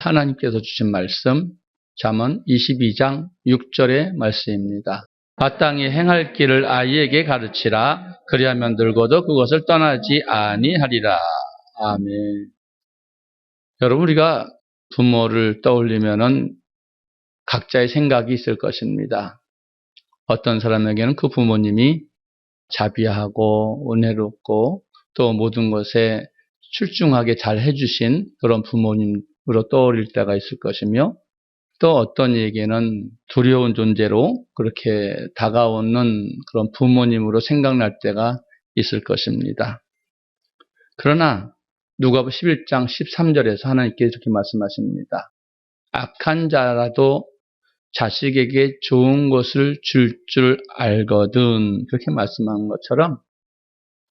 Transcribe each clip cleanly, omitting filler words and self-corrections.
하나님께서 주신 말씀, 잠언 22장 6절의 말씀입니다. 마땅히 행할 길을 아이에게 가르치라. 그리하면 늙어도 그것을 떠나지 아니하리라. 아멘. 여러분, 우리가 부모를 떠올리면은 각자의 생각이 있을 것입니다. 어떤 사람에게는 그 부모님이 자비하고 은혜롭고 또 모든 것에 출중하게 잘 해주신 그런 부모님으로 떠올릴 때가 있을 것이며, 또 어떤 이에게는 두려운 존재로 그렇게 다가오는 그런 부모님으로 생각날 때가 있을 것입니다. 그러나 누가복음 11장 13절에서 하나님께서 이렇게 말씀하십니다. 악한 자라도 자식에게 좋은 것을 줄 줄 알거든, 그렇게 말씀한 것처럼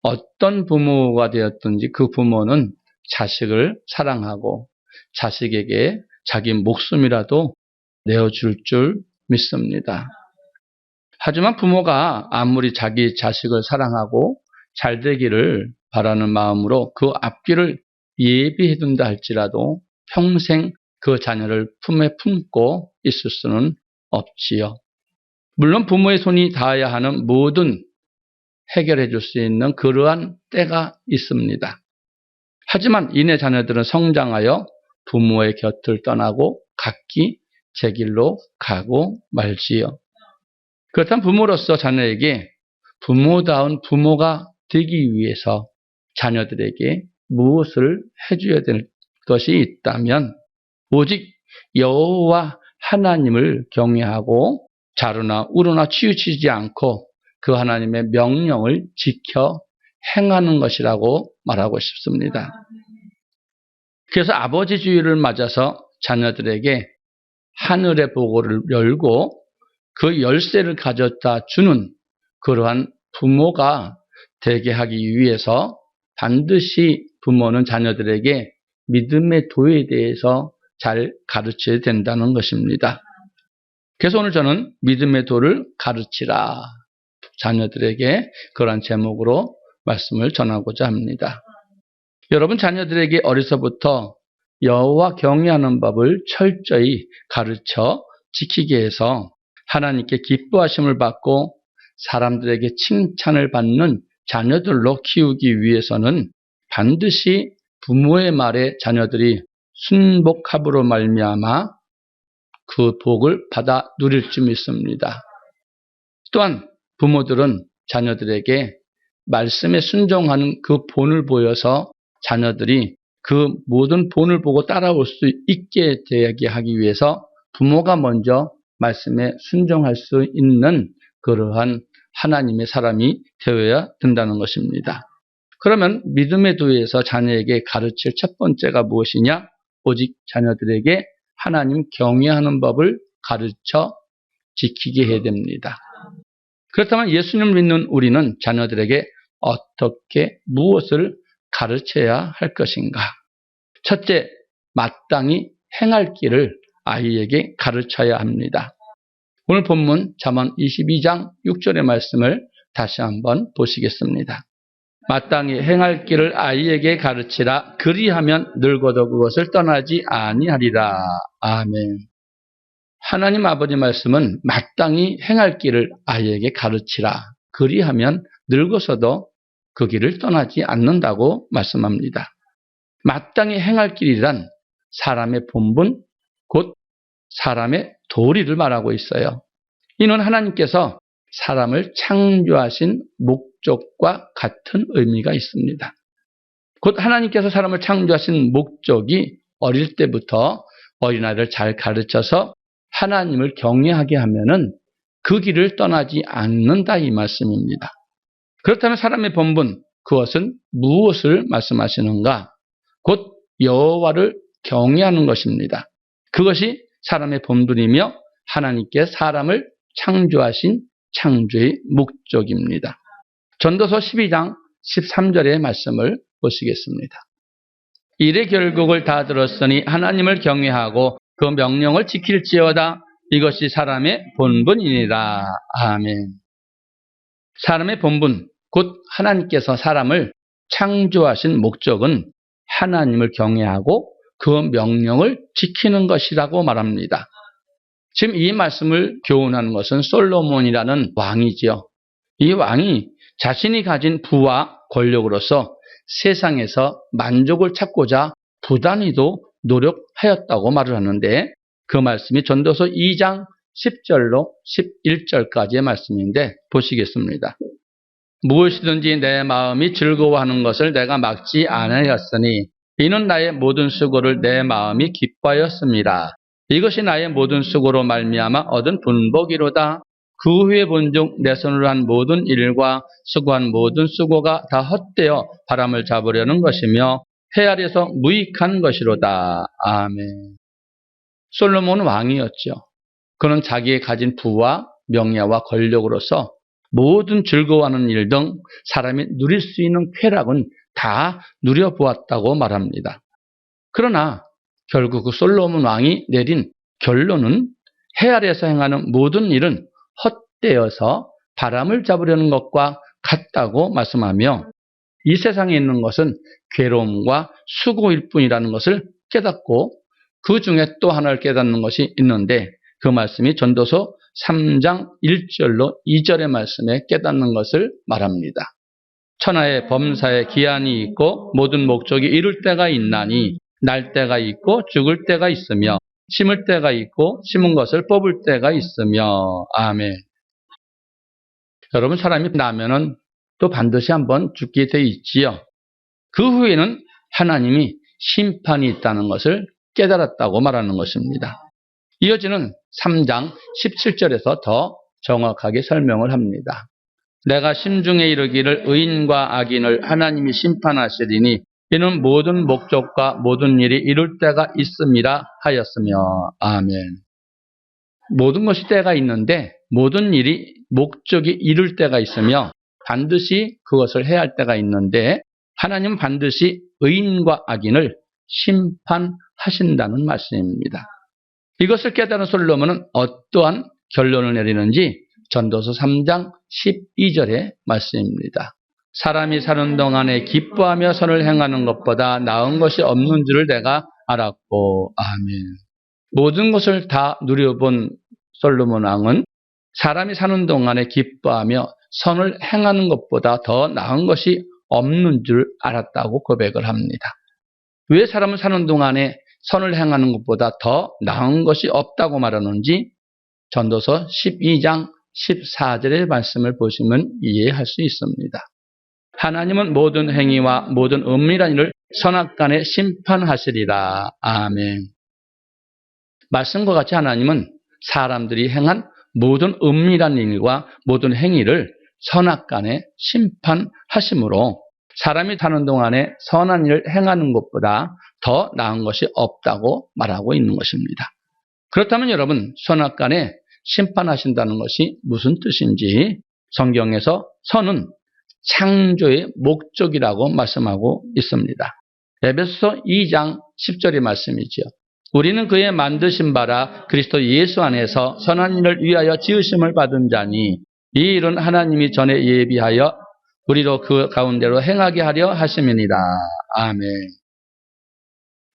어떤 부모가 되었든지 그 부모는 자식을 사랑하고 자식에게 자기 목숨이라도 내어줄 줄 믿습니다. 하지만 부모가 아무리 자기 자식을 사랑하고 잘 되기를 바라는 마음으로 그 앞길을 예비해둔다 할지라도 평생 그 자녀를 품에 품고 있을 수는 없지요. 물론 부모의 손이 닿아야 하는 모든 해결해 줄 수 있는 그러한 때가 있습니다. 하지만 이내 자녀들은 성장하여 부모의 곁을 떠나고 각기 제 길로 가고 말지요. 그렇다면 부모로서 자녀에게 부모다운 부모가 되기 위해서 자녀들에게 무엇을 해줘야 될 것이 있다면 오직 여호와 하나님을 경외하고 자루나 우루나 치우치지 않고 그 하나님의 명령을 지켜 행하는 것이라고 말하고 싶습니다. 그래서 아버지 주일을 맞아서 자녀들에게 하늘의 보고를 열고 그 열쇠를 가져다 주는 그러한 부모가 되게 하기 위해서 반드시 부모는 자녀들에게 믿음의 도에 대해서 잘 가르쳐야 된다는 것입니다. 그래서 오늘 저는 믿음의 도를 가르치라, 자녀들에게 그러한 제목으로 말씀을 전하고자 합니다. 여러분, 자녀들에게 어려서부터 여호와 경외하는 법을 철저히 가르쳐 지키게 해서 하나님께 기뻐하심을 받고 사람들에게 칭찬을 받는 자녀들로 키우기 위해서는 반드시 부모의 말에 자녀들이 순복함으로 말미암아 그 복을 받아 누릴 줄 믿습니다. 또한 부모들은 자녀들에게 말씀에 순종하는 그 본을 보여서 자녀들이 그 모든 본을 보고 따라올 수 있게 되게 하기 위해서 부모가 먼저 말씀에 순종할 수 있는 그러한 하나님의 사람이 되어야 된다는 것입니다. 그러면 믿음의 도에서 자녀에게 가르칠 첫 번째가 무엇이냐? 오직 자녀들에게 하나님 경외하는 법을 가르쳐 지키게 해야 됩니다. 그렇다면 예수님을 믿는 우리는 자녀들에게 어떻게 무엇을 가르쳐야 할 것인가? 첫째, 마땅히 행할 길을 아이에게 가르쳐야 합니다. 오늘 본문 잠언 22장 6절의 말씀을 다시 한번 보시겠습니다. 마땅히 행할 길을 아이에게 가르치라. 그리하면 늙어도 그것을 떠나지 아니하리라. 아멘. 하나님 아버지 말씀은 마땅히 행할 길을 아이에게 가르치라. 그리하면 늙어서도 그 길을 떠나지 않는다고 말씀합니다. 마땅히 행할 길이란 사람의 본분, 곧 사람의 도리를 말하고 있어요. 이는 하나님께서 사람을 창조하신 목적과 같은 의미가 있습니다. 곧 하나님께서 사람을 창조하신 목적이 어릴 때부터 어린아이를 잘 가르쳐서 하나님을 경외하게 하면은 그 길을 떠나지 않는다, 이 말씀입니다. 그렇다면 사람의 본분, 그것은 무엇을 말씀하시는가? 곧 여호와를 경외하는 것입니다. 그것이 사람의 본분이며 하나님께 사람을 창조하신 창조의 목적입니다. 전도서 12장 13절의 말씀을 보시겠습니다. 일의 결국을 다 들었으니 하나님을 경외하고 그 명령을 지킬지어다. 이것이 사람의 본분이니라. 아멘. 사람의 본분, 곧 하나님께서 사람을 창조하신 목적은 하나님을 경외하고 그 명령을 지키는 것이라고 말합니다. 지금 이 말씀을 교훈하는 것은 솔로몬이라는 왕이지요. 이 왕이 자신이 가진 부와 권력으로서 세상에서 만족을 찾고자 부단히도 노력하였다고 말을 하는데, 그 말씀이 전도서 2장 10절로 11절까지의 말씀인데 보시겠습니다. 무엇이든지 내 마음이 즐거워하는 것을 내가 막지 아니하였으니 이는 나의 모든 수고를 내 마음이 기뻐하였습니다. 이것이 나의 모든 수고로 말미암아 얻은 분복이로다. 그 후에 본즉 내 손으로 한 모든 일과 수고한 모든 수고가 다 헛되어 바람을 잡으려는 것이며 헤아려서 무익한 것이로다. 아멘. 솔로몬은 왕이었죠. 그는 자기의 가진 부와 명예와 권력으로서 모든 즐거워하는 일 등 사람이 누릴 수 있는 쾌락은 다 누려보았다고 말합니다. 그러나 결국 그 솔로몬 왕이 내린 결론은 헤아려서 행하는 모든 일은 헛되어서 바람을 잡으려는 것과 같다고 말씀하며, 이 세상에 있는 것은 괴로움과 수고일 뿐이라는 것을 깨닫고 그 중에 또 하나를 깨닫는 것이 있는데, 그 말씀이 전도서 3장 1절로 2절의 말씀에 깨닫는 것을 말합니다. 천하의 범사에 기한이 있고 모든 목적이 이룰 때가 있나니 날 때가 있고 죽을 때가 있으며 심을 때가 있고 심은 것을 뽑을 때가 있으며. 아멘. 여러분, 사람이 나면은 또 반드시 한번 죽게 돼 있지요. 그 후에는 하나님이 심판이 있다는 것을 깨달았다고 말하는 것입니다. 이어지는 3장 17절에서 더 정확하게 설명을 합니다. 내가 심중에 이르기를 의인과 악인을 하나님이 심판하시리니 이는 모든 목적과 모든 일이 이룰 때가 있음이라 하였으며. 아멘. 모든 것이 때가 있는데 모든 일이 목적이 이룰 때가 있으며 반드시 그것을 해야 할 때가 있는데, 하나님은 반드시 의인과 악인을 심판하신다는 말씀입니다. 이것을 깨달은 솔로몬은 어떠한 결론을 내리는지 전도서 3장 12절의 말씀입니다. 사람이 사는 동안에 기뻐하며 선을 행하는 것보다 나은 것이 없는 줄을 내가 알았고. 아멘. 모든 것을 다 누려본 솔로몬 왕은 사람이 사는 동안에 기뻐하며 선을 행하는 것보다 더 나은 것이 없는 줄 알았다고 고백을 합니다. 왜 사람은 사는 동안에 선을 행하는 것보다 더 나은 것이 없다고 말하는지 전도서 12장 14절의 말씀을 보시면 이해할 수 있습니다. 하나님은 모든 행위와 모든 은밀한 일을 선악간에 심판하시리라. 아멘. 말씀과 같이 하나님은 사람들이 행한 모든 은밀한 일과 모든 행위를 선악간에 심판하시므로 사람이 사는 동안에 선한 일을 행하는 것보다 더 나은 것이 없다고 말하고 있는 것입니다. 그렇다면 여러분, 선악간에 심판하신다는 것이 무슨 뜻인지 성경에서 선은 창조의 목적이라고 말씀하고 있습니다. 에베소서 2장 10절의 말씀이지요. 우리는 그의 만드신 바라 그리스도 예수 안에서 선한 일을 위하여 지으심을 받은 자니 이 일은 하나님이 전에 예비하여 우리로 그 가운데로 행하게 하려 하심이니라. 아멘.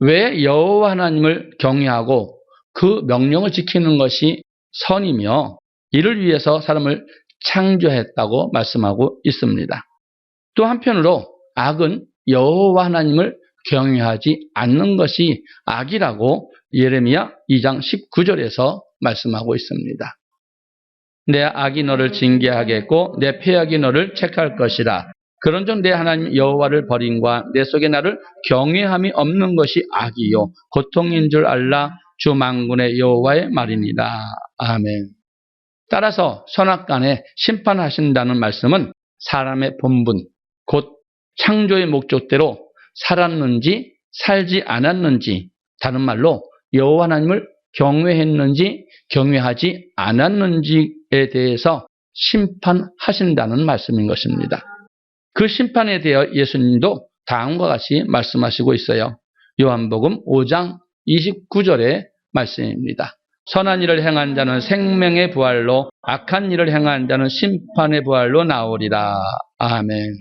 왜 여호와 하나님을 경외하고 그 명령을 지키는 것이 선이며 이를 위해서 사람을 창조했다고 말씀하고 있습니다. 또 한편으로 악은 여호와 하나님을 경외하지 않는 것이 악이라고 예레미야 2장 19절에서 말씀하고 있습니다. 내 악이 너를 징계하겠고 내 패악이 너를 책할 것이라. 그런즉 내 하나님 여호와를 버림과 내 속에 나를 경외함이 없는 것이 악이요 고통인 줄 알라. 주 만군의 여호와의 말이니라. 아멘. 따라서 선악간에 심판하신다는 말씀은 사람의 본분, 곧 창조의 목적대로 살았는지 살지 않았는지, 다른 말로 여호와 하나님을 경외했는지 경외하지 않았는지에 대해서 심판하신다는 말씀인 것입니다. 그 심판에 대해 예수님도 다음과 같이 말씀하시고 있어요. 요한복음 5장 29절의 말씀입니다. 선한 일을 행한 자는 생명의 부활로 악한 일을 행한 자는 심판의 부활로 나오리라. 아멘.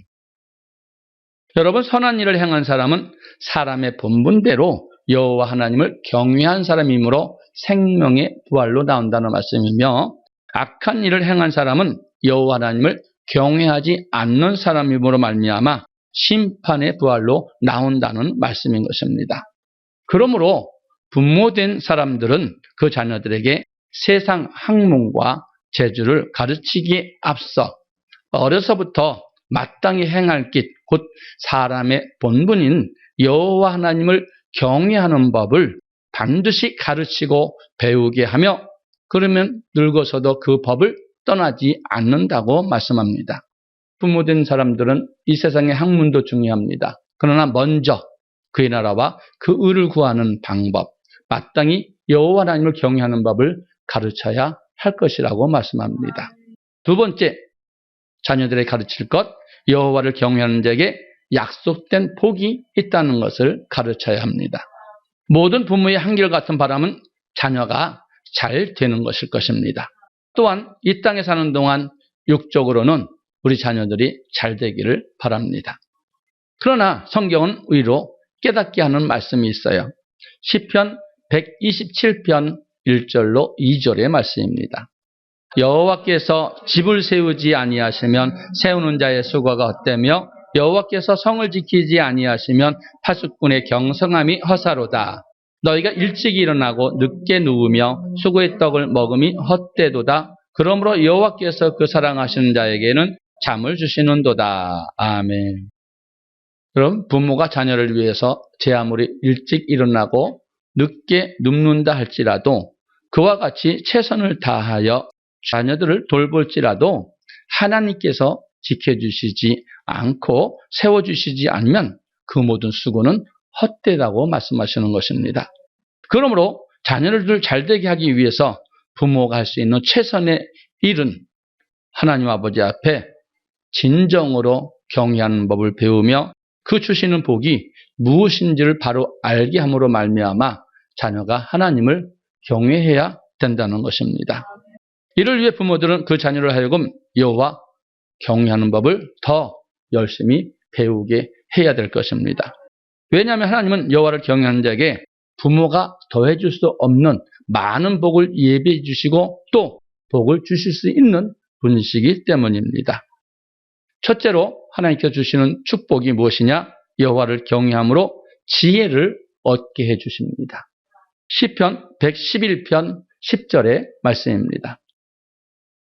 여러분, 선한 일을 행한 사람은 사람의 본분대로 여호와 하나님을 경외한 사람이므로 생명의 부활로 나온다는 말씀이며, 악한 일을 행한 사람은 여호와 하나님을 경외하지 않는 사람이므로 말미암아 심판의 부활로 나온다는 말씀인 것입니다. 그러므로 부모된 사람들은 그 자녀들에게 세상 학문과 재주를 가르치기에 앞서 어려서부터 마땅히 행할 길, 곧 사람의 본분인 여호와 하나님을 경외하는 법을 반드시 가르치고 배우게 하며, 그러면 늙어서도 그 법을 떠나지 않는다고 말씀합니다. 부모된 사람들은 이 세상의 학문도 중요합니다. 그러나 먼저 그의 나라와 그 의를 구하는 방법, 마땅히 여호와 하나님을 경외하는 법을 가르쳐야 할 것이라고 말씀합니다. 두 번째, 자녀들에게 가르칠 것, 여호와를 경외하는 자에게 약속된 복이 있다는 것을 가르쳐야 합니다. 모든 부모의 한결같은 바람은 자녀가 잘 되는 것일 것입니다. 또한 이 땅에 사는 동안 육적으로는 우리 자녀들이 잘 되기를 바랍니다. 그러나 성경은 의로 깨닫게 하는 말씀이 있어요. 시편 127편 1절로 2절의 말씀입니다. 여호와께서 집을 세우지 아니하시면 세우는 자의 수고가 헛되며 여호와께서 성을 지키지 아니하시면 파수꾼의 경성함이 허사로다. 너희가 일찍 일어나고 늦게 누우며 수고의 떡을 먹음이 헛되도다. 그러므로 여호와께서 그 사랑하시는 자에게는 잠을 주시는도다. 아멘. 그럼 부모가 자녀를 위해서 제 아무리 일찍 일어나고 늦게 눕는다 할지라도 그와 같이 최선을 다하여 자녀들을 돌볼지라도 하나님께서 지켜주시지 않고 세워주시지 않으면 그 모든 수고는 헛되다고 말씀하시는 것입니다. 그러므로 자녀를 잘되게 하기 위해서 부모가 할 수 있는 최선의 일은 하나님 아버지 앞에 진정으로 경외하는 법을 배우며 그 주시는 복이 무엇인지를 바로 알게 함으로 말미암아 자녀가 하나님을 경외해야 된다는 것입니다. 이를 위해 부모들은 그 자녀를 하여금 여호와 경외하는 법을 더 열심히 배우게 해야 될 것입니다. 왜냐하면 하나님은 여호와를 경외하는 자에게 부모가 더해 줄 수 없는 많은 복을 예비해 주시고 또 복을 주실 수 있는 분이시기 때문입니다. 첫째로 하나님께서 주시는 축복이 무엇이냐? 여호와를 경외함으로 지혜를 얻게 해 주십니다. 시편 111편 10절의 말씀입니다.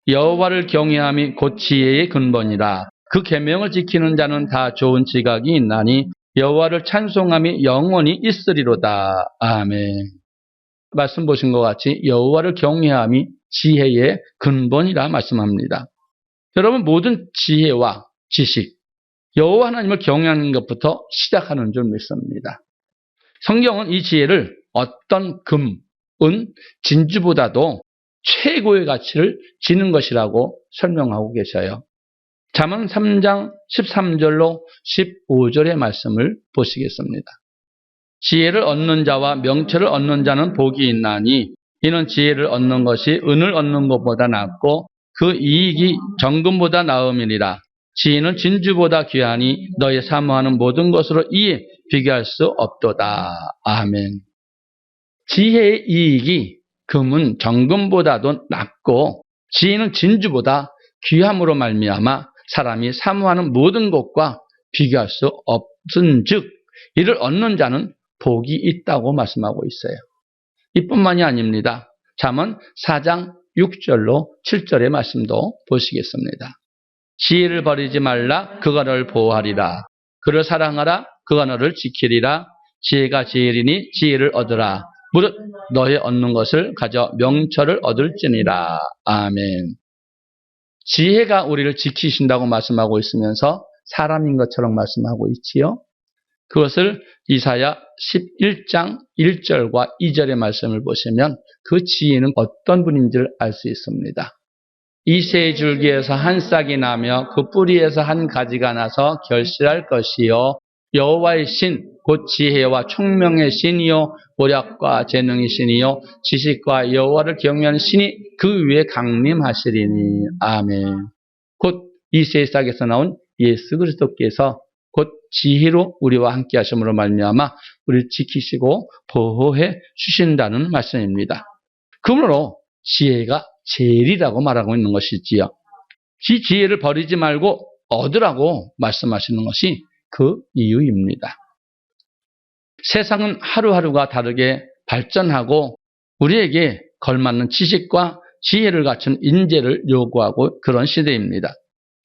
여호와를 경외함이 곧 지혜의 근본이라. 그 계명을 지키는 자는 다 좋은 지각이 있나니 여호와를 찬송함이 영원히 있으리로다. 아멘. 말씀 보신 것 같이 여호와를 경외함이 지혜의 근본이라 말씀합니다. 여러분, 모든 지혜와 지식, 여호와 하나님을 경외하는 것부터 시작하는 줄 믿습니다. 성경은 이 지혜를 어떤 금, 은, 진주보다도 최고의 가치를 지는 것이라고 설명하고 계셔요. 잠언 3장 13절로 15절의 말씀을 보시겠습니다. 지혜를 얻는 자와 명철을 얻는 자는 복이 있나니 이는 지혜를 얻는 것이 은을 얻는 것보다 낫고 그 이익이 정금보다 나음이니라. 지혜는 진주보다 귀하니 너희 사모하는 모든 것으로 이에 비교할 수 없도다. 아멘. 지혜의 이익이 금은 정금보다도 낫고 지혜는 진주보다 귀함으로 말미암아 사람이 사모하는 모든 것과 비교할 수 없은즉 이를 얻는 자는 복이 있다고 말씀하고 있어요. 이뿐만이 아닙니다. 잠언 4장 6절로 7절의 말씀도 보시겠습니다. 지혜를 버리지 말라. 그가 너를 보호하리라. 그를 사랑하라. 그가 너를 지키리라. 지혜가 지혜리니 지혜를 얻으라. 무릇 너의 얻는 것을 가져 명철을 얻을지니라. 아멘. 지혜가 우리를 지키신다고 말씀하고 있으면서 사람인 것처럼 말씀하고 있지요. 그것을 이사야 11장 1절과 2절의 말씀을 보시면 그 지혜는 어떤 분인지를 알 수 있습니다. 이새의 줄기에서 한 싹이 나며 그 뿌리에서 한 가지가 나서 결실할 것이요 여호와의 신 곧 지혜와 총명의 신이요 모략과 재능의 신이요 지식과 여호와를 경외하는 신이 그 위에 강림하시리니. 아멘. 곧 이새의 싹에서 나온 예수 그리스도께서 곧 지혜로 우리와 함께 하심으로 말미암아 우리를 지키시고 보호해 주신다는 말씀입니다. 그러므로 지혜가 제일이라고 말하고 있는 것이지요. 이 지혜를 버리지 말고 얻으라고 말씀하시는 것이 그 이유입니다. 세상은 하루하루가 다르게 발전하고 우리에게 걸맞는 지식과 지혜를 갖춘 인재를 요구하고 그런 시대입니다.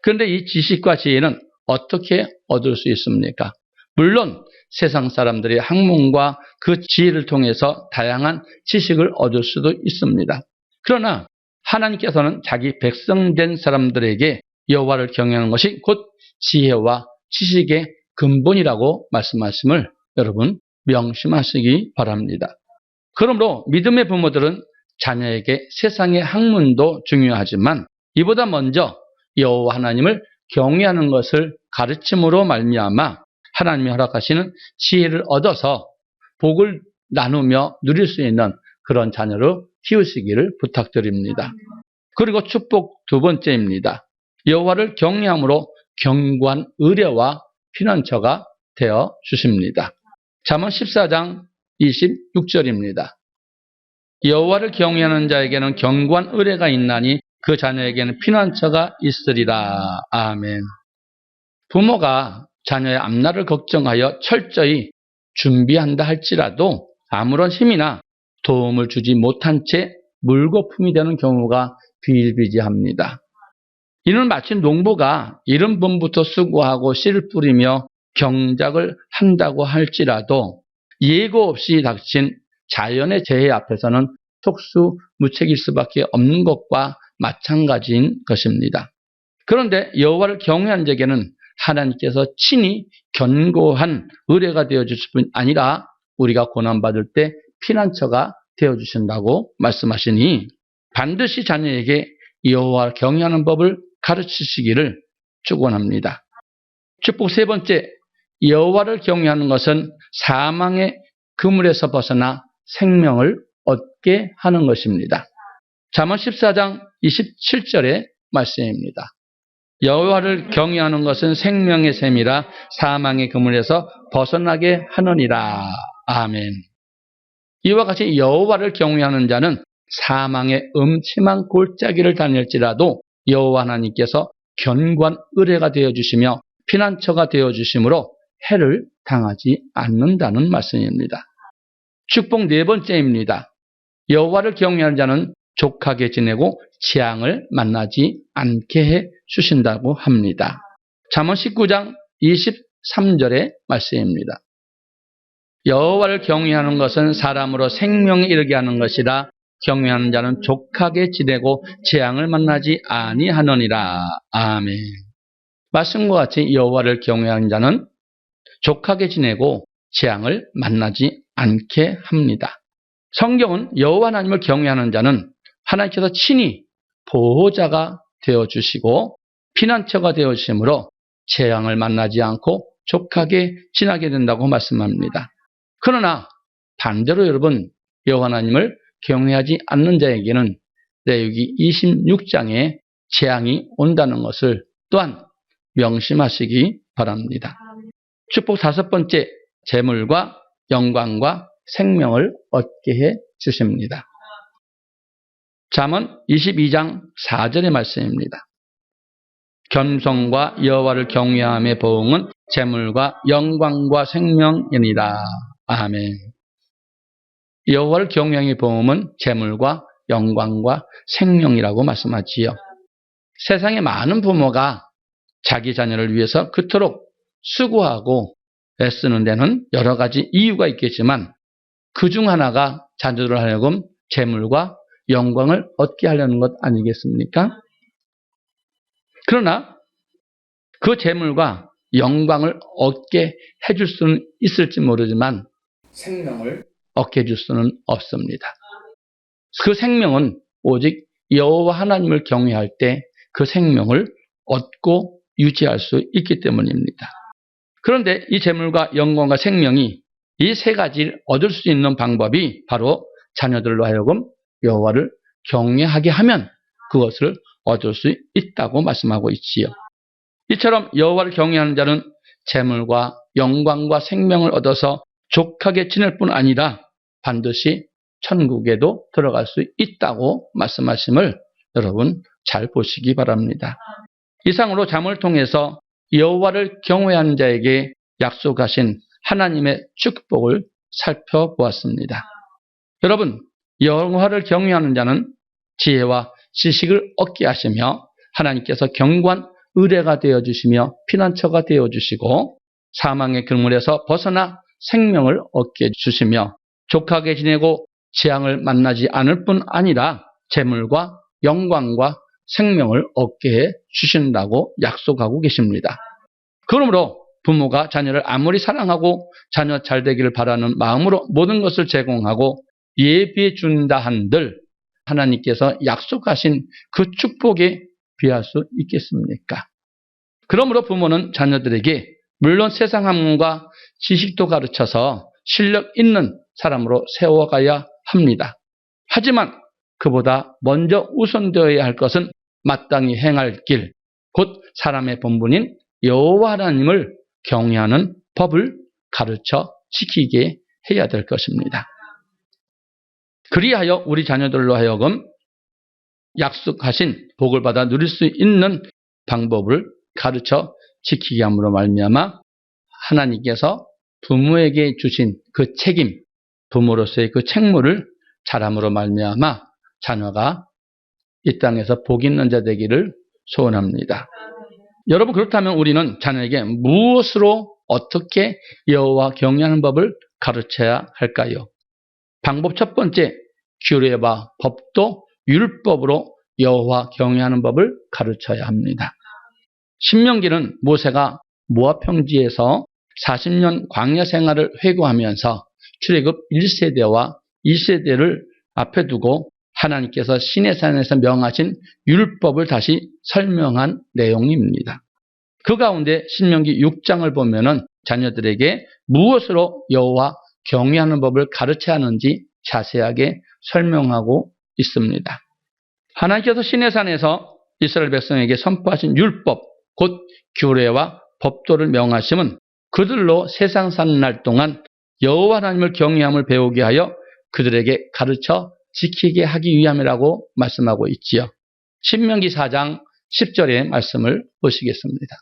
그런데 이 지식과 지혜는 어떻게 얻을 수 있습니까? 물론 세상 사람들이 학문과 그 지혜를 통해서 다양한 지식을 얻을 수도 있습니다. 그러나 하나님께서는 자기 백성된 사람들에게 여호와를 경외하는 것이 곧 지혜와 지식의 근본이라고 말씀하심을 여러분 명심하시기 바랍니다. 그러므로 믿음의 부모들은 자녀에게 세상의 학문도 중요하지만 이보다 먼저 여호와 하나님을 경외하는 것을 가르침으로 말미암아 하나님이 허락하시는 지혜를 얻어서 복을 나누며 누릴 수 있는 그런 자녀를 키우시기를 부탁드립니다. 그리고 축복 두 번째입니다. 여호와를 경외함으로 견고한 의뢰와 피난처가 되어 주십니다. 잠언 14장 26절입니다. 여호와를 경외하는 자에게는 견고한 의뢰가 있나니 그 자녀에게는 피난처가 있으리라. 아멘. 부모가 자녀의 앞날을 걱정하여 철저히 준비한다 할지라도 아무런 힘이나 도움을 주지 못한 채 물거품이 되는 경우가 비일비재합니다. 이는 마치 농부가 이른 봄부터 수고하고 씨를 뿌리며 경작을 한다고 할지라도 예고 없이 닥친 자연의 재해 앞에서는 속수무책일 수밖에 없는 것과 마찬가지인 것입니다. 그런데 여호와를 경외한 자에게는 하나님께서 친히 견고한 의뢰가 되어주실 뿐 아니라 우리가 고난받을 때 피난처가 되어주신다고 말씀하시니 반드시 자녀에게 여호와를 경외하는 법을 가르치시기를 축원합니다. 축복 세 번째, 여호와를 경외하는 것은 사망의 그물에서 벗어나 생명을 얻게 하는 것입니다. 잠언 14장 27절의 말씀입니다. 여호와를 경외하는 것은 생명의 샘이라 사망의 그물에서 벗어나게 하느니라. 아멘. 이와 같이 여호와를 경외하는 자는 사망의 음침한 골짜기를 다닐지라도 여호와 하나님께서 견고한 의뢰가 되어주시며 피난처가 되어주심으로 해를 당하지 않는다는 말씀입니다. 축복 네 번째입니다. 여호와를 경외하는 자는 족하게 지내고 재앙을 만나지 않게 해 주신다고 합니다. 잠언 19장 23절의 말씀입니다. 여호와를 경외하는 것은 사람으로 생명에 이르게 하는 것이라 경외하는 자는 족하게 지내고 재앙을 만나지 아니하느니라. 아멘. 말씀과 같이 여호와를 경외하는 자는 족하게 지내고 재앙을 만나지 않게 합니다. 성경은 여호와 하나님을 경외하는 자는 하나님께서 친히 보호자가 되어주시고 피난처가 되어주심으로 재앙을 만나지 않고 족하게 지나게 된다고 말씀합니다. 그러나 반대로 여러분 여호와 하나님을 경외하지 않는 자에게는 레위기 26장에 재앙이 온다는 것을 또한 명심하시기 바랍니다. 축복 다섯 번째, 재물과 영광과 생명을 얻게 해 주십니다. 잠언 22장 4절의 말씀입니다. 겸손과 여호와를 경외함의 보응은 재물과 영광과 생명이니라. 아멘. 여호와를 경외함의 보응은 재물과 영광과 생명이라고 말씀하지요. 세상에 많은 부모가 자기 자녀를 위해서 그토록 수고하고 애쓰는 데는 여러 가지 이유가 있겠지만 그중 하나가 자녀들을 하여금 재물과 영광을 얻게 하려는 것 아니겠습니까? 그러나 그 재물과 영광을 얻게 해줄 수는 있을지 모르지만 생명을 얻게 해줄 수는 없습니다. 그 생명은 오직 여호와 하나님을 경외할 때 그 생명을 얻고 유지할 수 있기 때문입니다. 그런데 이 재물과 영광과 생명이 이 세 가지를 얻을 수 있는 방법이 바로 자녀들로 하여금 여호와를 경외하게 하면 그것을 얻을 수 있다고 말씀하고 있지요. 이처럼 여호와를 경외하는 자는 재물과 영광과 생명을 얻어서 족하게 지낼 뿐 아니라 반드시 천국에도 들어갈 수 있다고 말씀하심을 여러분 잘 보시기 바랍니다. 이상으로 잠언을 통해서 여호와를 경외하는 자에게 약속하신 하나님의 축복을 살펴보았습니다. 여러분, 여호와를 경외하는 자는 지혜와 지식을 얻게 하시며 하나님께서 견고한 의뢰가 되어주시며 피난처가 되어주시고 사망의 그물에서 벗어나 생명을 얻게 주시며 족하게 지내고 재앙을 만나지 않을 뿐 아니라 재물과 영광과 생명을 얻게 해 주신다고 약속하고 계십니다. 그러므로 부모가 자녀를 아무리 사랑하고 자녀 잘 되기를 바라는 마음으로 모든 것을 제공하고 예비해 준다 한들 하나님께서 약속하신 그 축복에 비할 수 있겠습니까? 그러므로 부모는 자녀들에게 물론 세상 학문과 지식도 가르쳐서 실력 있는 사람으로 세워가야 합니다. 하지만 그보다 먼저 우선되어야 할 것은 마땅히 행할 길, 곧 사람의 본분인 여호와 하나님을 경외하는 법을 가르쳐 지키게 해야 될 것입니다. 그리하여 우리 자녀들로 하여금 약속하신 복을 받아 누릴 수 있는 방법을 가르쳐 지키게 함으로 말미암아 하나님께서 부모에게 주신 그 책임, 부모로서의 그 책무를 잘함으로 말미암아 자녀가 이 땅에서 복 있는 자 되기를 소원합니다. 여러분, 그렇다면 우리는 자녀에게 무엇으로 어떻게 여호와 경외하는 법을 가르쳐야 할까요? 방법 첫 번째, 규례와 법도 율법으로 여호와 경외하는 법을 가르쳐야 합니다. 신명기는 모세가 모압 평지에서 40년 광야 생활을 회고하면서 출애굽 1세대와 2세대를 앞에 두고 하나님께서 시내산에서 명하신 율법을 다시 설명한 내용입니다. 그 가운데 신명기 6장을 보면은 자녀들에게 무엇으로 여호와 경외하는 법을 가르쳐야 하는지 자세하게 설명하고 있습니다. 하나님께서 시내산에서 이스라엘 백성에게 선포하신 율법, 곧 규례와 법도를 명하심은 그들로 세상 사는 날 동안 여호와 하나님을 경외함을 배우게 하여 그들에게 가르쳐 지키게 하기 위함이라고 말씀하고 있지요. 신명기 4장 10절의 말씀을 보시겠습니다.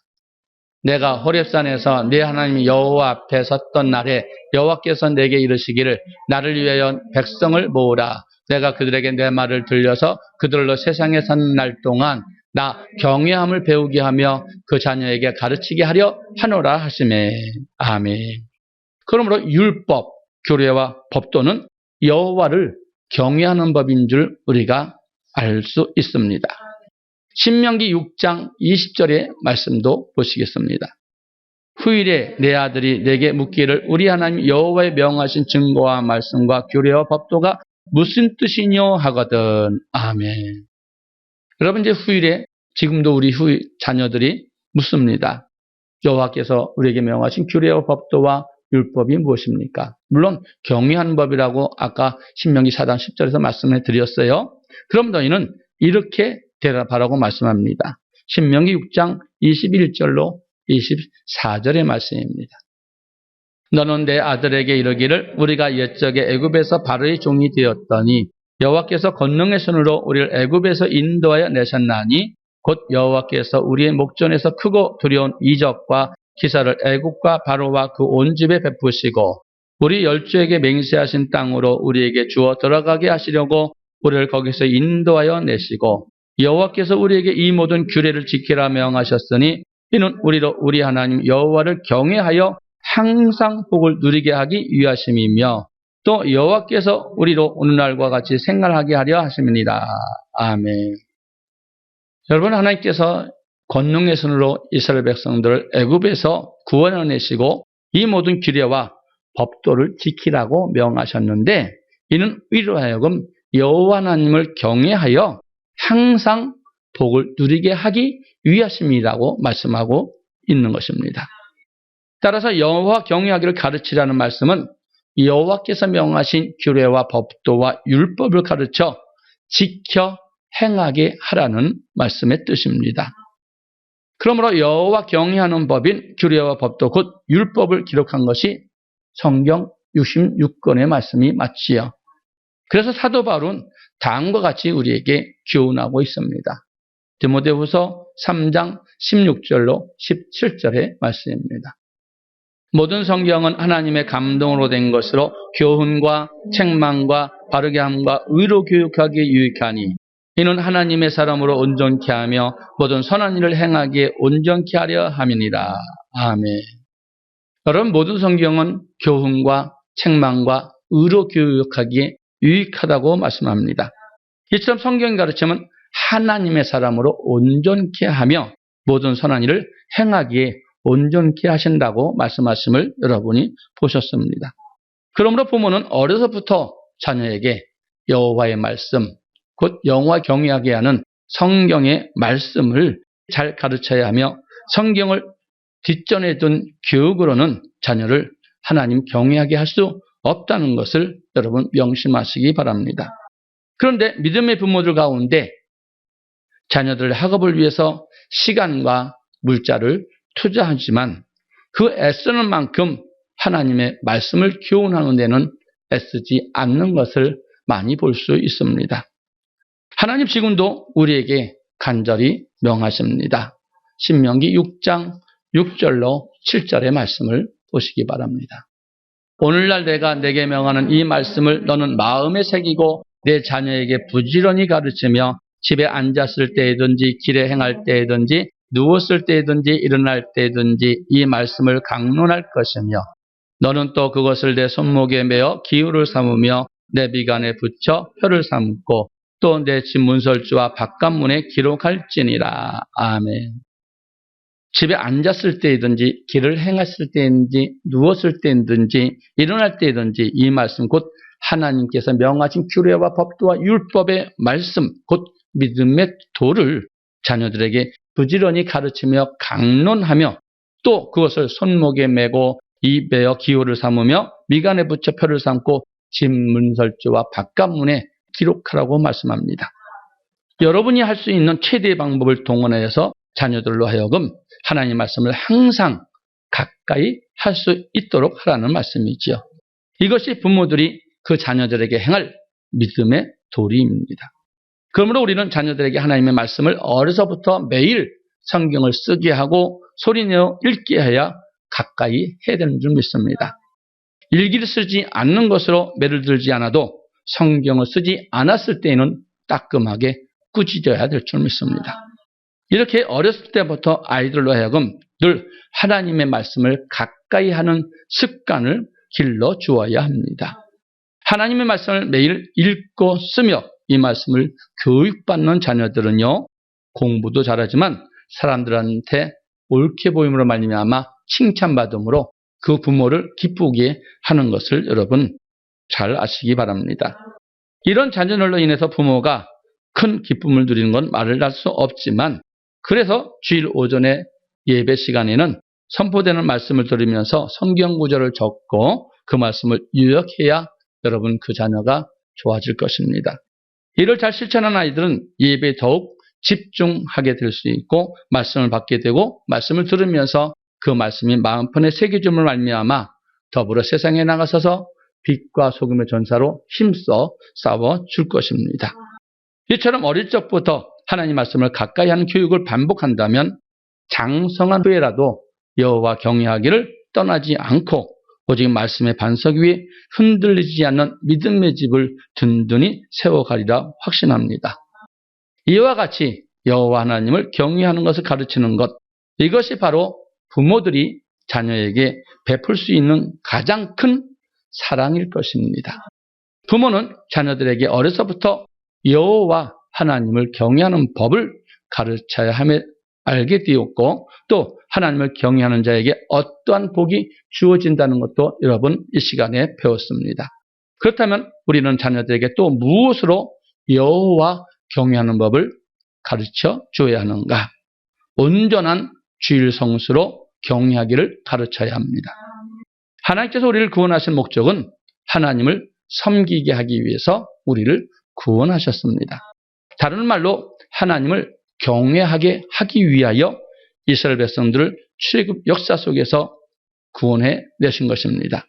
내가 호렙산에서 네 하나님 여호와 앞에 섰던 날에 여호와께서 내게 이르시기를 나를 위하여 백성을 모으라. 내가 그들에게 내 말을 들려서 그들로 세상에 사는 날 동안 나 경외함을 배우게 하며 그 자녀에게 가르치게 하려 하노라 하시매. 아멘. 그러므로 율법, 규례와 법도는 여호와를 경외하는 법인 줄 우리가 알 수 있습니다. 신명기 6장 20절의 말씀도 보시겠습니다. 후일에 내 아들이 내게 묻기를 우리 하나님 여호와의 명하신 증거와 말씀과 규례와 법도가 무슨 뜻이뇨 하거든. 아멘. 여러분, 이제 후일에 지금도 우리 자녀들이 묻습니다. 여호와께서 우리에게 명하신 규례와 법도와 율법이 무엇입니까? 물론 경외하는 법이라고 아까 신명기 4장 10절에서 말씀해 드렸어요. 그럼 너희는 이렇게 대답하라고 말씀합니다. 신명기 6장 21절로 24절의 말씀입니다. 너는 내 아들에게 이르기를 우리가 옛적에 애굽에서 바로의 종이 되었더니 여호와께서 권능의 손으로 우리를 애굽에서 인도하여 내셨나니 곧 여호와께서 우리의 목전에서 크고 두려운 이적과 기사를 애굽과 바로와 그 온 집에 베푸시고 우리 열조에게 맹세하신 땅으로 우리에게 주어 들어가게 하시려고 우리를 거기서 인도하여 내시고 여호와께서 우리에게 이 모든 규례를 지키라 명하셨으니 이는 우리로 우리 하나님 여호와를 경외하여 항상 복을 누리게 하기 위하심이며 또 여호와께서 우리로 오늘날과 같이 생활하게 하려 하심이니라. 아멘. 여러분, 하나님께서 권능의 손으로 이스라엘 백성들을 애굽에서 구원해내시고 이 모든 규례와 법도를 지키라고 명하셨는데 이는 우리로 하여금 여호와 하나님을 경외하여 항상 복을 누리게 하기 위하심이라고 말씀하고 있는 것입니다. 따라서 여호와 경외하기를 가르치라는 말씀은 여호와께서 명하신 규례와 법도와 율법을 가르쳐 지켜 행하게 하라는 말씀의 뜻입니다. 그러므로 여호와 경외하는 법인 규례와 법도 곧 율법을 기록한 것이 성경 66권의 말씀이 맞지요. 그래서 사도 바울은 다음과 같이 우리에게 교훈하고 있습니다. 디모데후서 3장 16절로 17절의 말씀입니다. 모든 성경은 하나님의 감동으로 된 것으로 교훈과 책망과 바르게 함과 의로 교육하기에 유익하니 이는 하나님의 사람으로 온전케 하며 모든 선한 일을 행하기에 온전케 하려 함이니라. 아멘. 여러분, 모든 성경은 교훈과 책망과 의로 교육하기에 유익하다고 말씀합니다. 이처럼 성경이 가르치면 하나님의 사람으로 온전케 하며 모든 선한 일을 행하기에 온전케 하신다고 말씀하심을 여러분이 보셨습니다. 그러므로 부모는 어려서부터 자녀에게 여호와의 말씀, 곧 영화 경외하게 하는 성경의 말씀을 잘 가르쳐야 하며 성경을 뒷전에 둔 교육으로는 자녀를 하나님 경외하게 할 수 없다는 것을 여러분 명심하시기 바랍니다. 그런데 믿음의 부모들 가운데 자녀들 학업을 위해서 시간과 물자를 투자하지만 그 애쓰는 만큼 하나님의 말씀을 교훈하는 데는 애쓰지 않는 것을 많이 볼 수 있습니다. 하나님 지금도 우리에게 간절히 명하십니다. 신명기 6장 6절로 7절의 말씀을 보시기 바랍니다. 오늘날 내가 내게 명하는 이 말씀을 너는 마음에 새기고 내 자녀에게 부지런히 가르치며 집에 앉았을 때이든지 길에 행할 때이든지 누웠을 때이든지 일어날 때이든지 이 말씀을 강론할 것이며 너는 또 그것을 내 손목에 매어 기호를 삼으며 내 미간에 붙여 표를 삼고 또 내 집 문설주와 바깥문에 기록할지니라. 아멘. 집에 앉았을 때이든지 길을 행했을 때이든지 누웠을 때이든지 일어날 때이든지 이 말씀 곧 하나님께서 명하신 규례와 법도와 율법의 말씀 곧 믿음의 도를 자녀들에게 부지런히 가르치며 강론하며 또 그것을 손목에 메고 입에어 기호를 삼으며 미간에 붙여 표를 삼고 집 문설주와 바깥문에 기록하라고 말씀합니다. 여러분이 할 수 있는 최대의 방법을 동원하여서 자녀들로 하여금 하나님 말씀을 항상 가까이 할 수 있도록 하라는 말씀이지요. 이것이 부모들이 그 자녀들에게 행할 믿음의 도리입니다. 그러므로 우리는 자녀들에게 하나님의 말씀을 어려서부터 매일 성경을 쓰게 하고 소리내어 읽게 해야 가까이 해야 되는 줄 믿습니다. 일기를 쓰지 않는 것으로 매를 들지 않아도 성경을 쓰지 않았을 때에는 따끔하게 꾸짖어야 될 줄 믿습니다. 이렇게 어렸을 때부터 아이들로 하여금 늘 하나님의 말씀을 가까이 하는 습관을 길러 주어야 합니다. 하나님의 말씀을 매일 읽고 쓰며 이 말씀을 교육받는 자녀들은요, 공부도 잘하지만 사람들한테 옳게 보임으로 말미암아 칭찬받음으로 그 부모를 기쁘게 하는 것을 여러분 잘 아시기 바랍니다. 이런 자녀들로 인해서 부모가 큰 기쁨을 누리는 건 말을 할 수 없지만 그래서 주일 오전에 예배 시간에는 선포되는 말씀을 들으면서 성경 구절을 적고 그 말씀을 요약해야 여러분 그 자녀가 좋아질 것입니다. 이를 잘 실천하는 아이들은 예배에 더욱 집중하게 될 수 있고 말씀을 받게 되고 말씀을 들으면서 그 말씀이 마음편에 새겨짐을 말미암아 더불어 세상에 나가서서 빛과 소금의 전사로 힘써 싸워줄 것입니다. 이처럼 어릴 적부터 하나님 말씀을 가까이 하는 교육을 반복한다면 장성한 후에라도 여호와 경외하기를 떠나지 않고 오직 말씀의 반석 위에 흔들리지 않는 믿음의 집을 든든히 세워가리라 확신합니다. 이와 같이 여호와 하나님을 경외하는 것을 가르치는 것, 이것이 바로 부모들이 자녀에게 베풀 수 있는 가장 큰 사랑일 것입니다. 부모는 자녀들에게 어려서부터 여호와 하나님을 경외하는 법을 가르쳐야 함에 알게 되었고 또 하나님을 경외하는 자에게 어떠한 복이 주어진다는 것도 여러분 이 시간에 배웠습니다. 그렇다면 우리는 자녀들에게 또 무엇으로 여호와 경외하는 법을 가르쳐 줘야 하는가? 온전한 주일 성수로 경외하기를 가르쳐야 합니다. 하나님께서 우리를 구원하신 목적은 하나님을 섬기게 하기 위해서 우리를 구원하셨습니다. 다른 말로 하나님을 경외하게 하기 위하여 이스라엘 백성들을 출애굽 역사 속에서 구원해 내신 것입니다.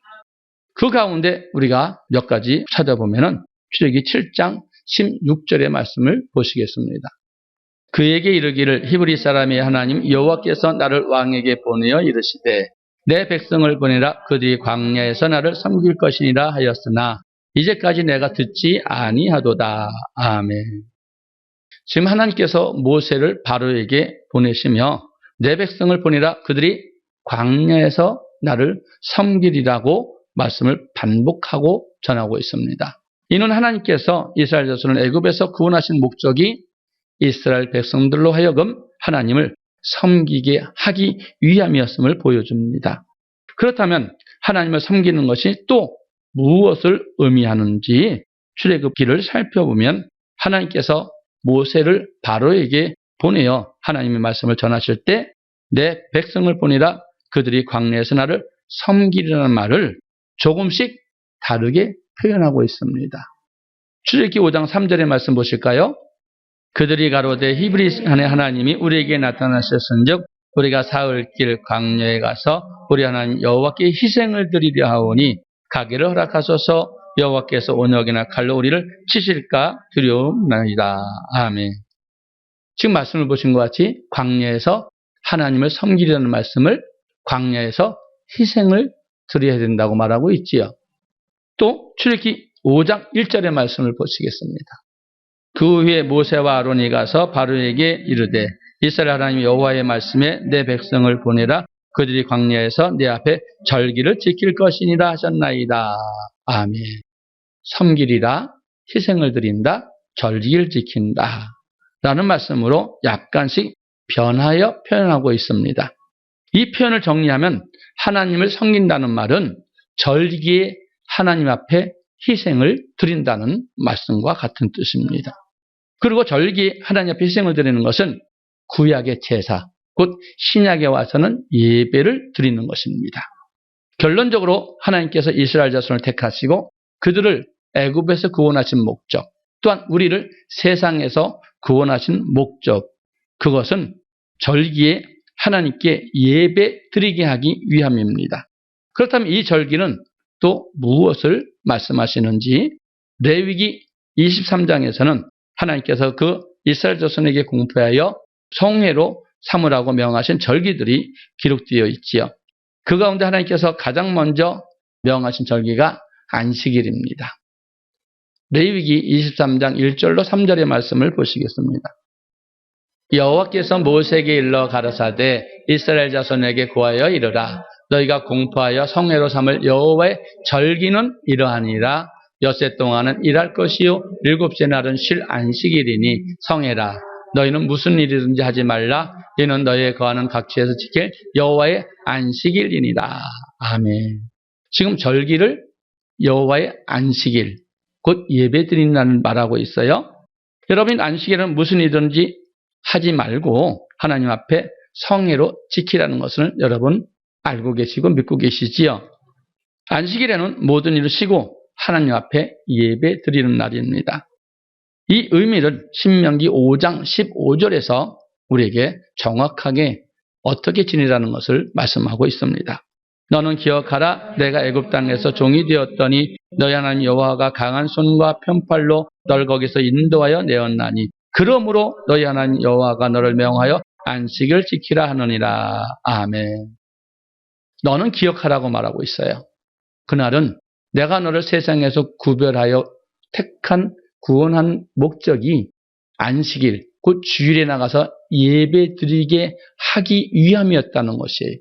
그 가운데 우리가 몇 가지 찾아보면은 출애굽기 7장 16절의 말씀을 보시겠습니다. 그에게 이르기를 히브리 사람의 하나님 여호와께서 나를 왕에게 보내어 이르시되 내 백성을 보내라 그들이 광야에서 나를 섬길 것이니라 하였으나 이제까지 내가 듣지 아니하도다. 아멘. 지금 하나님께서 모세를 바로에게 보내시며 내 백성을 보내라 그들이 광야에서 나를 섬기리라고 말씀을 반복하고 전하고 있습니다. 이는 하나님께서 이스라엘 자손을 애굽에서 구원하신 목적이 이스라엘 백성들로 하여금 하나님을 섬기게 하기 위함이었음을 보여줍니다. 그렇다면 하나님을 섬기는 것이 또 무엇을 의미하는지 출애굽기를 살펴보면 하나님께서 모세를 바로에게 보내어 하나님의 말씀을 전하실 때 내 백성을 보내라 그들이 광야에서 나를 섬기리라는 말을 조금씩 다르게 표현하고 있습니다. 출애굽기 5장 3절의 말씀 보실까요? 그들이 가로되 히브리 하나님이 우리에게 나타나셨은즉 우리가 사흘 길 광야에 가서 우리 하나님 여호와께 희생을 드리려 하오니 가기를 허락하소서. 여호와께서 온역이나 칼로 우리를 치실까 두려움나이다. 아멘. 지금 말씀을 보신 것 같이 광야에서 하나님을 섬기려는 말씀을 광야에서 희생을 드려야 된다고 말하고 있지요. 또 출애굽기 5장 1절의 말씀을 보시겠습니다. 그 후에 모세와 아론이 가서 바로에게 이르되 이스라엘 하나님 여호와의 말씀에 내 백성을 보내라 그들이 광야에서 내 앞에 절기를 지킬 것이니라 하셨나이다. 아멘. 섬기리라, 희생을 드린다, 절기를 지킨다 라는 말씀으로 약간씩 변하여 표현하고 있습니다. 이 표현을 정리하면 하나님을 섬긴다는 말은 절기에 하나님 앞에 희생을 드린다는 말씀과 같은 뜻입니다. 그리고 절기에 하나님 앞에 희생을 드리는 것은 구약의 제사, 곧 신약에 와서는 예배를 드리는 것입니다. 결론적으로 하나님께서 이스라엘 자손을 택하시고 그들을 애굽에서 구원하신 목적, 또한 우리를 세상에서 구원하신 목적, 그것은 절기에 하나님께 예배 드리게 하기 위함입니다. 그렇다면 이 절기는 또 무엇을 말씀하시는지 레위기 23장에서는 하나님께서 그 이스라엘 자손에게 공포하여 성회로 삼으라고 명하신 절기들이 기록되어 있지요. 그 가운데 하나님께서 가장 먼저 명하신 절기가 안식일입니다. 레위기 23장 1절로 3절의 말씀을 보시겠습니다. 여호와께서 모세에게 일러 가라사대 이스라엘 자손에게 고하여 이르라 너희가 공포하여 성회로 삼을 여호와의 절기는 이러하니라 엿새 동안은 일할 것이요 일곱째 날은 쉴 안식일이니 성회라 너희는 무슨 일이든지 하지 말라 이는 너희의 거하는 각지에서 지킬 여호와의 안식일이니라. 아멘. 지금 절기를 여호와의 안식일 곧 예배드린다는 말하고 있어요. 여러분 안식일은 무슨 일이든지 하지 말고 하나님 앞에 성회로 지키라는 것을 여러분 알고 계시고 믿고 계시지요. 안식일에는 모든 일을 쉬고 하나님 앞에 예배 드리는 날입니다. 이 의미를 신명기 5장 15절에서 우리에게 정확하게 어떻게 지내라는 것을 말씀하고 있습니다. 너는 기억하라 내가 애굽 땅에서 종이 되었더니 너희 하나님 여호와가 강한 손과 편팔로 널 거기서 인도하여 내었나니 그러므로 너희 하나님 여호와가 너를 명하여 안식을 지키라 하느니라. 아멘. 너는 기억하라고 말하고 있어요. 그날은 내가 너를 세상에서 구별하여 택한 구원한 목적이 안식일, 곧 주일에 나가서 예배 드리게 하기 위함이었다는 것이에요.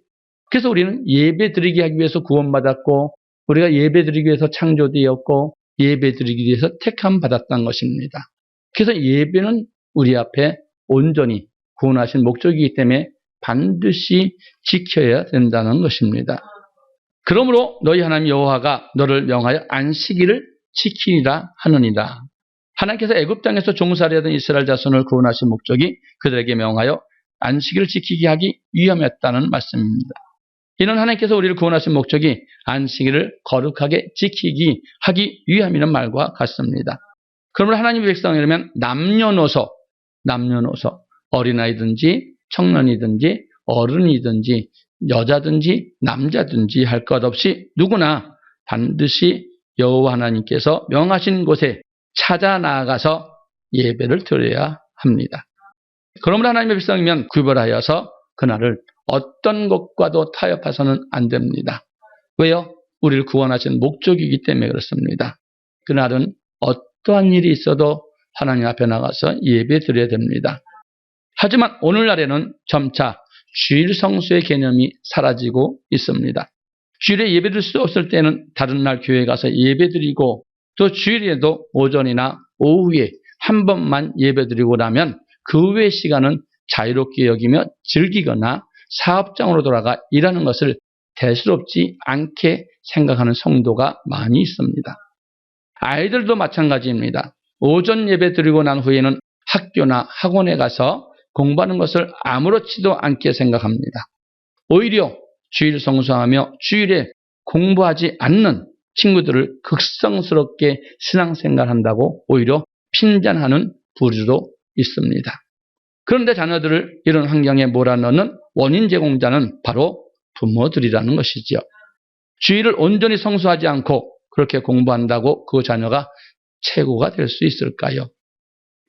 그래서 우리는 예배 드리게 하기 위해서 구원받았고 우리가 예배 드리기 위해서 창조되었고 예배 드리기 위해서 택함 받았다는 것입니다. 그래서 예배는 우리 앞에 온전히 구원하신 목적이기 때문에 반드시 지켜야 된다는 것입니다. 그러므로 너희 하나님 여호와가 너를 명하여 안식일을 지키리라 하느니라. 하나님께서 애굽 땅에서 종살이하던 이스라엘 자손을 구원하신 목적이 그들에게 명하여 안식일을 지키게 하기 위함이었다는 말씀입니다. 이는 하나님께서 우리를 구원하신 목적이 안식일을 거룩하게 지키기 하기 위함이라는 말과 같습니다. 그러므로 하나님의 백성이라면 남녀노소 어린아이든지 청년이든지 어른이든지 여자든지 남자든지 할 것 없이 누구나 반드시 여호와 하나님께서 명하신 곳에 찾아 나아가서 예배를 드려야 합니다. 그러므로 하나님의 백성이면 구별하여서 그날을 어떤 것과도 타협해서는 안 됩니다. 왜요? 우리를 구원하신 목적이기 때문에 그렇습니다. 그날은 어떠한 일이 있어도 하나님 앞에 나가서 예배 드려야 됩니다. 하지만 오늘날에는 점차 주일 성수의 개념이 사라지고 있습니다. 주일에 예배 드릴 수 없을 때는 다른 날 교회에 가서 예배 드리고 또 주일에도 오전이나 오후에 한 번만 예배 드리고 나면 그 외의 시간은 자유롭게 여기며 즐기거나 사업장으로 돌아가 일하는 것을 대수롭지 않게 생각하는 성도가 많이 있습니다. 아이들도 마찬가지입니다. 오전 예배 드리고 난 후에는 학교나 학원에 가서 공부하는 것을 아무렇지도 않게 생각합니다. 오히려 주일 성수하며 주일에 공부하지 않는 친구들을 극성스럽게 신앙생활한다고 오히려 핀잔하는 부류도 있습니다. 그런데 자녀들을 이런 환경에 몰아넣는 원인 제공자는 바로 부모들이라는 것이죠. 주일을 온전히 성수하지 않고 그렇게 공부한다고 그 자녀가 최고가 될 수 있을까요?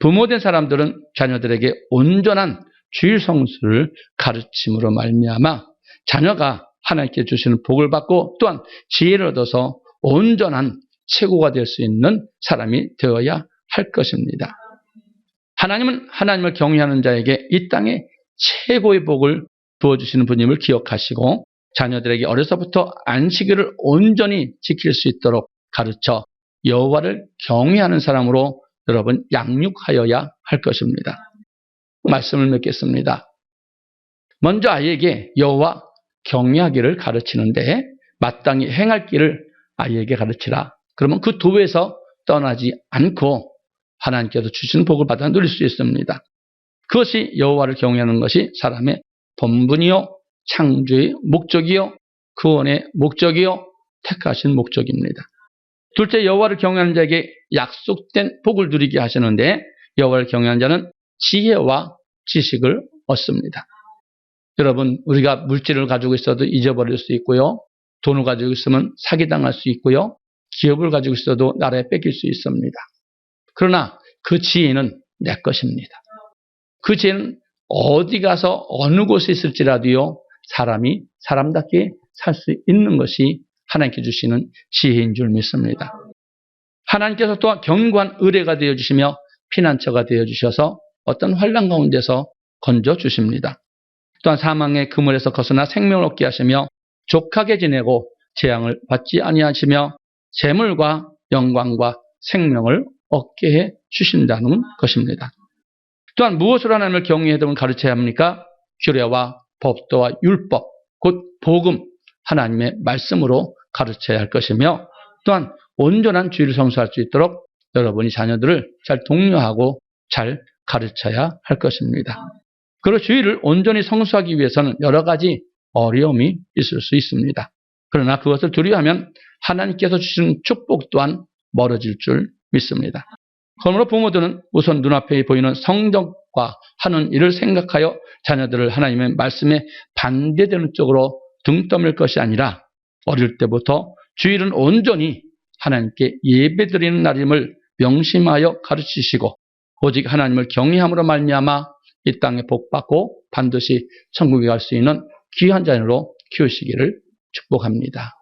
부모된 사람들은 자녀들에게 온전한 주일 성수를 가르침으로 말미암아 자녀가 하나님께 주시는 복을 받고 또한 지혜를 얻어서 온전한 최고가 될 수 있는 사람이 되어야 할 것입니다. 하나님은 하나님을 경외하는 자에게 이 땅에 최고의 복을 부어주시는 분임을 기억하시고 자녀들에게 어려서부터 안식일을 온전히 지킬 수 있도록 가르쳐 여호와를 경외하는 사람으로 여러분 양육하여야 할 것입니다. 말씀을 맺겠습니다. 먼저 아이에게 여호와 경외하기를 가르치는데 마땅히 행할 길을 아이에게 가르치라. 그러면 그 도에서 떠나지 않고 하나님께서 주신 복을 받아 누릴 수 있습니다. 그것이 여호와를 경외하는 것이 사람의 본분이요 창조의 목적이요 구원의 목적이요 택하신 목적입니다. 둘째, 여호와를 경외하는 자에게 약속된 복을 누리게 하시는데 여호와를 경외하는 자는 지혜와 지식을 얻습니다. 여러분, 우리가 물질을 가지고 있어도 잊어버릴 수 있고요. 돈을 가지고 있으면 사기당할 수 있고요. 기업을 가지고 있어도 나라에 뺏길 수 있습니다. 그러나 그 지혜는 내 것입니다. 그 지혜는 어디 가서 어느 곳에 있을지라도요. 사람이 사람답게 살 수 있는 것이 하나님께 주시는 지혜인 줄 믿습니다. 하나님께서 또한 견고한 의뢰가 되어주시며 피난처가 되어주셔서 어떤 환난 가운데서 건져주십니다. 또한 사망의 그물에서 벗어나 생명을 얻게 하시며 족하게 지내고 재앙을 받지 아니하시며 재물과 영광과 생명을 얻게 해 주신다는 것입니다. 또한 무엇으로 하나님을 경외해야 되면 가르쳐야 합니까? 규례와 법도와 율법, 곧 복음, 하나님의 말씀으로 가르쳐야 할 것이며 또한 온전한 주일을 성수할 수 있도록 여러분이 자녀들을 잘 독려하고 잘 가르쳐야 할 것입니다. 그리고 주일을 온전히 성수하기 위해서는 여러 가지 어려움이 있을 수 있습니다. 그러나 그것을 두려워하면 하나님께서 주시는 축복 또한 멀어질 줄 믿습니다. 그러므로 부모들은 우선 눈앞에 보이는 성적과 하는 일을 생각하여 자녀들을 하나님의 말씀에 반대되는 쪽으로 등 떠밀 것이 아니라 어릴 때부터 주일은 온전히 하나님께 예배드리는 날임을 명심하여 가르치시고 오직 하나님을 경외함으로 말미암아 이 땅에 복받고 반드시 천국에 갈 수 있는 귀한 자녀로 키우시기를 축복합니다.